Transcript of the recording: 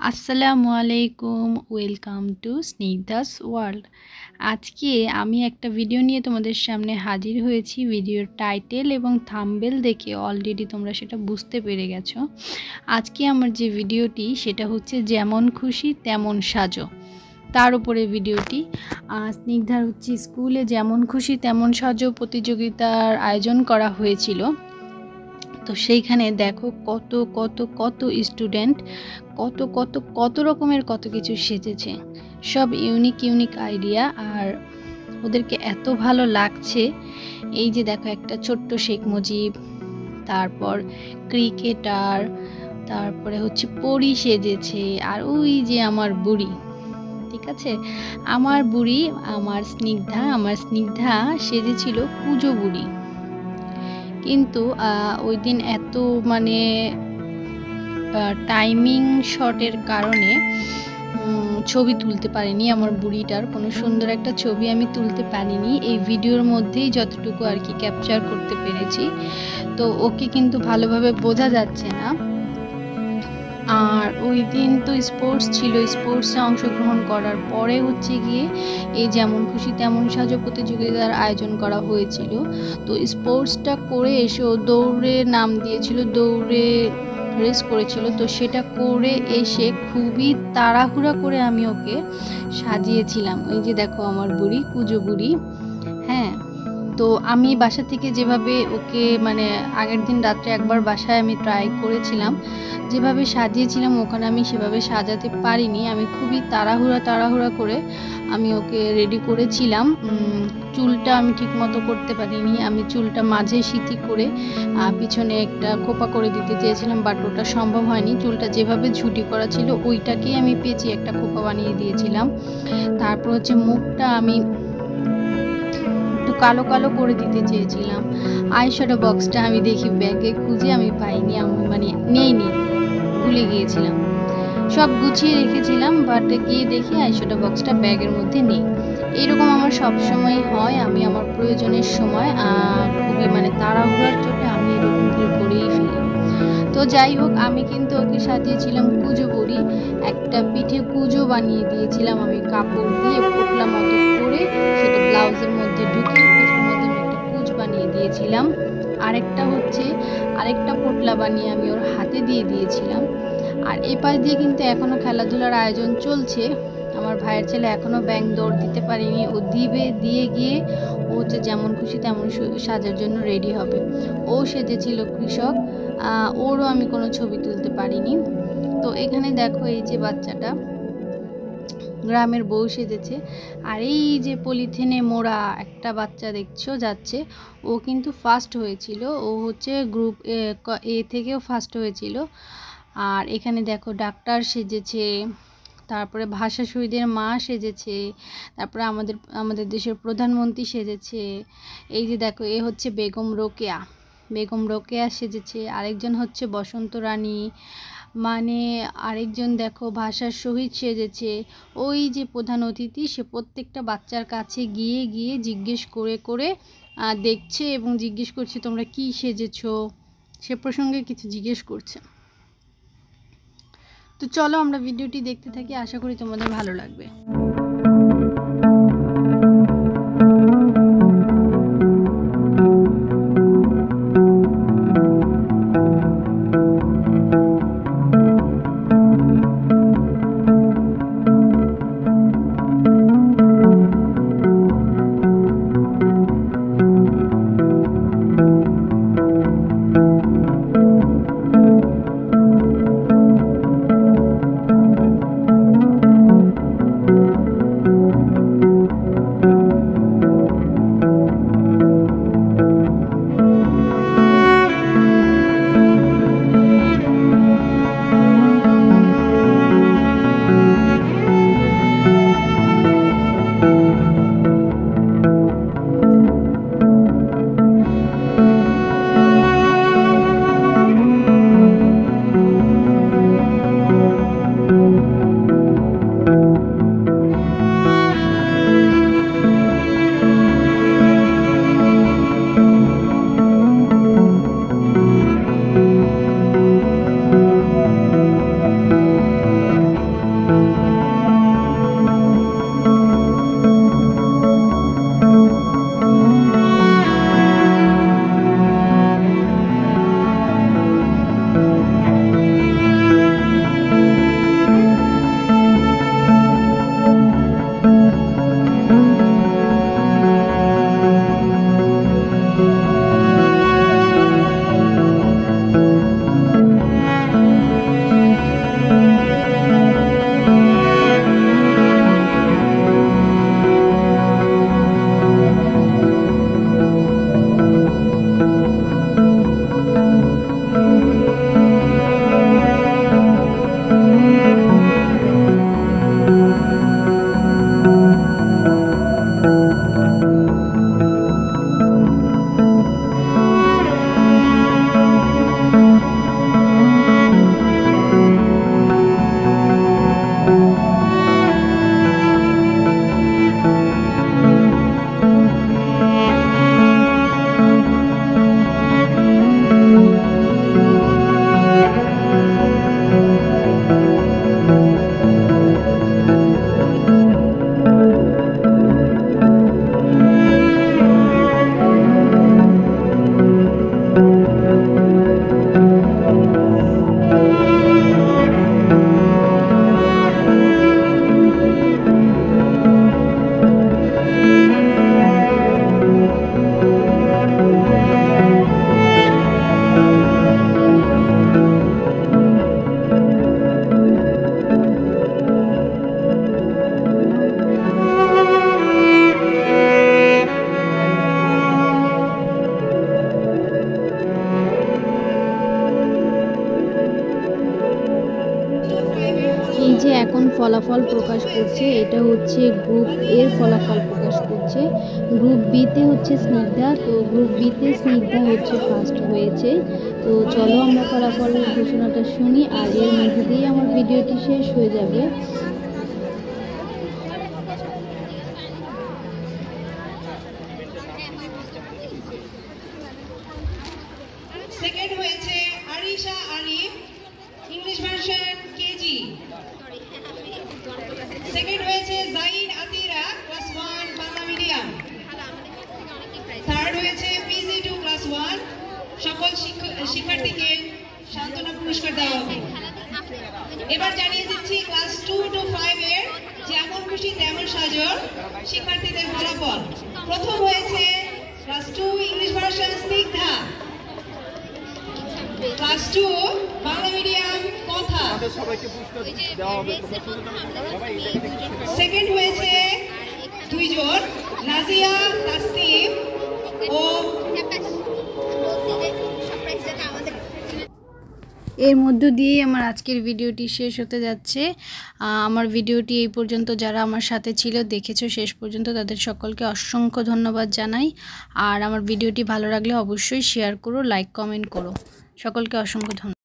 আসসালামু আলাইকুম, welcome to Snigdha's world. আজকে আমি একটা ভিডিও নিয়ে তোমাদের সামনে হাজির হয়েছি। ভিডিওর টাইটেল এবং থাম্বনেল দেখে অলরেডি তোমরা সেটা বুঝতে পেরে গেছো। আজকে আমার যে ভিডিওটি সেটা হচ্ছে যেমন খুশি তেমন সাজো, তার উপরে ভিডিওটি। স্নিগ্ধার হচ্ছে স্কুলে যেমন খুশি তেমন সাজো প্রতিযোগিতার আয়োজন করা হয়েছিল। তো সেইখানে দেখো কত কত কত স্টুডেন্ট কত কত কত রকমের কত কিছু সেজেছে, সব ইউনিক ইউনিক আইডিয়া। আর ওদেরকে এত ভালো লাগছে। এই যে দেখো একটা ছোট্ট শেখ মুজিব, তারপর ক্রিকেটার, তারপরে হচ্ছে পরী সেজেছে, আর ওই যে আমার বুড়ি। ঠিক আছে, আমার বুড়ি আমার স্নিগ্ধা সেজেছিল কুজো বুড়ি। কিন্তু ওই দিন এত মানে টাইমিং শর্টের কারণে ছবি তুলতে পারিনি। আমার বুড়িটার কোনো সুন্দর একটা ছবি আমি তুলতে পারিনি। এই ভিডিওর মধ্যেই যতটুকু আর কি ক্যাপচার করতে পেরেছি। তো ওকে কিন্তু ভালোভাবে বোঝা যাচ্ছে না। আর ওই দিন তো স্পোর্টস ছিল, স্পোর্টসে অংশগ্রহণ করার পরে হচ্ছে গিয়ে এই যেমন খুশি তেমন সাজো প্রতিযোগিতার আয়োজন করা হয়েছিল। তো স্পোর্টসটা করে এসে ও দৌড়ে নাম দিয়েছিল, দৌড়ে রেস করেছিল। তো সেটা করে এসে খুবই তাড়াহুড়া করে আমি ওকে সাজিয়েছিলাম। ওই যে দেখো আমার বুড়ি, কুজো বুড়ি। হ্যাঁ, তো আমি বাসা থেকে যেভাবে ওকে মানে আগের দিন রাত্রে একবার বাসায় আমি ট্রাই করেছিলাম, যেভাবে সাজিয়েছিলাম ওখানে আমি সেভাবে সাজাতে পারিনি। আমি খুবই তাড়াহুড়া করে আমি ওকে রেডি করেছিলাম। চুলটা আমি ঠিক মতো করতে পারিনি। আমি চুলটা মাঝে সিঁথি করে পিছনে একটা খোপা করে দিতে চেয়েছিলাম, বাট ওটা সম্ভব হয়নি। চুলটা যেভাবে ঝুটি করা ছিল ওইটাকেই আমি পেঁচিয়ে একটা খোপা বানিয়ে দিয়েছিলাম। তারপর হচ্ছে মুখটা আমি একটু কালো কালো করে দিতে চেয়েছিলাম। আইশ্যাডো বক্সটা আমি দেখি ব্যাগে খুঁজে আমি পাইনি, আমি মানে নেইনি, ভুলে গিয়েছিলাম। সব গুছিয়ে রেখেছিলাম, বাট গিয়ে দেখি আইশ্যাডো বক্সটা ব্যাগের মধ্যে নেই। এরকম আমার সব সময় হয়। আমি আমার প্রয়োজনের সময় খুবই মানে তাড়াহুড়ার চোটে আমি এরকম করেই ফেলি। তো যাই হোক, আমি কিন্তু ওকে সাজিয়েছিলাম কুজো বুড়ি। একটা পিঠে কুজো বানিয়ে দিয়েছিলাম আমি কাপড় দিয়ে পোটলা মতো করে, সেটা ব্লাউজের মধ্যে ঢুকিয়ে পিঠের মধ্যে আমি একটা কুচ বানিয়ে দিয়েছিলাম। আরেকটা পোটলা বানিয়ে আমি ওর হাতে দিয়ে দিয়েছিলাম। আর এই পাশ দিয়ে কিন্তু এখনও খেলাধুলার আয়োজন চলছে। আমার ভাইয়ের ছেলে এখনও ব্যাংক দৌড় দিতে পারিনি, ও দিয়ে গিয়ে ও হচ্ছে যেমন খুশি তেমন সাজার জন্য রেডি হবে। ও সেজেছিল কৃষক, ওরও আমি কোনো ছবি তুলতে পারিনি। তো এখানে দেখো এই যে বাচ্চাটা গ্রামের বউ সেজেছে। আর এই যে পলিথিনে মোড়া একটা বাচ্চা দেখছো যাচ্ছে, ও কিন্তু ফার্স্ট হয়েছিল। ও হচ্ছে গ্রুপ এ থেকেও ফার্স্ট হয়েছিল। আর এখানে দেখো ডাক্তার সেজেছে, তারপরে ভাষা শহীদের মা সেজেছে, তারপরে আমাদের দেশের প্রধানমন্ত্রী সেজেছে। এই যে দেখো এ হচ্ছে বেগম রোকেয়া সেজেছে। আরেকজন হচ্ছে বসন্ত রানী, মানে আরেকজন দেখো ভাষার শহীদ সেজেছে। ওই যে প্রধান অতিথি, সে প্রত্যেকটা বাচ্চার কাছে গিয়ে গিয়ে জিজ্ঞেস করে দেখছে এবং জিজ্ঞেস করছে তোমরা কি সেজেছো, সে প্রসঙ্গে কিছু জিজ্ঞেস করছে। তো চলো আমরা ভিডিওটি দেখতে থাকি, আশা করি তোমাদের ভালো লাগবে। এই যে এখন ফলাফল প্রকাশ করছে, এটা হচ্ছে গ্রুপ এর ফলাফল প্রকাশ করছে। গ্রুপ বিতে হচ্ছে স্নিগ্ধা, তো গ্রুপ বিতে স্নিগ্ধা হচ্ছে ফার্স্ট হয়েছে। তো চলো আমরা ফলাফলের ঘোষণাটা শুনি, আর এর মধ্যে দিয়েই আমার ভিডিওটি শেষ হয়ে যাবে। সেকেন্ড হয়েছে Arisha Arif, English version KG. Second হয়েছে Zain আতিরা, class 1 Bangla medium. Third হয়েছে পিজি2 ক্লাস 1। সকল শিক্ষার্থীকে সান্ত্বনা পুরস্কার দেওয়া হবে। এবার জানিয়ে দিচ্ছি ক্লাস 2 to 5 এর যেমন খুশি তেমন সাজর শিক্ষার্থীদের ফলাফল। প্রথম হয়েছে class 2 English version Snigdha, class 2 Bangla medium কথা। সেকেন্ড হয়েছে দুইজন, নাজিয়া তাসনিম ও এর মধ্য দিয়ে আমার আজকের ভিডিওটি শেষ হতে যাচ্ছে। আমার ভিডিওটি এই পর্যন্ত যারা আমার সাথে ছিল, দেখেছো শেষ পর্যন্ত, তাদের সকলকে অসংখ্য ধন্যবাদ জানাই। আর আমার ভিডিওটি ভালো লাগলে অবশ্যই শেয়ার করো, লাইক কমেন্ট করো। সকলকে অসংখ্য ধন্যবাদ।